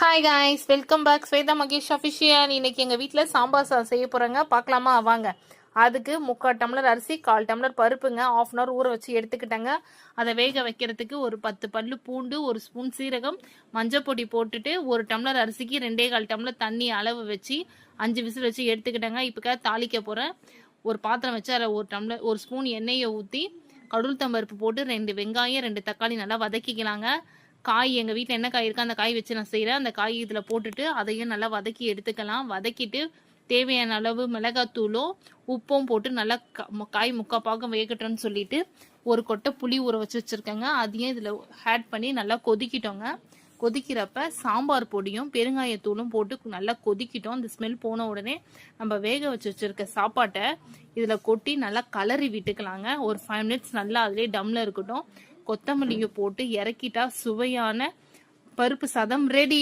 Hi guys, welcome back. Shweta Mahesh official. இன்னைக்கு எங்கள் வீட்டில் சாம்பார் சாதம் செய்ய போகிறேங்க. பார்க்கலாமா? வாங்க. அதுக்கு 3/4 டம்ளர் அரிசி, 1/4 டம்ளர் பருப்புங்க 1/2 hour ஊற வச்சு எடுத்துக்கிட்டேங்க. அதை வேக வைக்கிறதுக்கு ஒரு 10 பல்லு பூண்டு, 1 ஸ்பூன் சீரகம், மஞ்சள் பொடி போட்டுட்டு 1 டம்ளர் அரிசிக்கு 2.25 டம்ளர் தண்ணி அளவு வச்சு 5 விசில் வச்சு எடுத்துக்கிட்டேங்க. இப்போ தாளிக்க போகிறேன். ஒரு பாத்திரம் வச்சு அதில் 1 ஸ்பூன் எண்ணெயை ஊற்றி கடூழ்த்தம்பருப்பு போட்டு 2 வெங்காயம் 2 தக்காளி நல்லா வதக்கிக்கலாங்க. காய் எங்கள் வீட்டில் என்ன காய் இருக்கோ அந்த காய் வச்சு நான் செய்கிறேன். அந்த காய் இதில் போட்டுட்டு அதையும் நல்லா வதக்கி எடுத்துக்கலாம். வதக்கிட்டு தேவையான அளவு மிளகாத்தூளும் உப்பும் போட்டு நல்லா காய் முக்காப்பாகம் வேகட்டும்னு சொல்லிட்டு ஒரு கொட்டை புளி ஊற வச்சு வச்சுருக்கேங்க. அதையும் இதில் ஆட் பண்ணி நல்லா கொதிக்கிட்டோங்க. கொதிக்கிறப்ப சாம்பார் பொடியும் பெருங்காயத்தூளும் போட்டு நல்லா கொதிக்கிட்டோம். அந்த ஸ்மெல் போன உடனே நம்ம வேக வச்சு வச்சுருக்க சாப்பாட்டை இதில் கொட்டி நல்லா கலரி விட்டுக்கலாங்க. ஒரு 5 minutes நல்லா அதிலே டம்மில் இருக்கட்டும். கொத்தமல்லியை போட்டு இறக்கிட்டா சுவையான பருப்பு சாதம் ரெடி.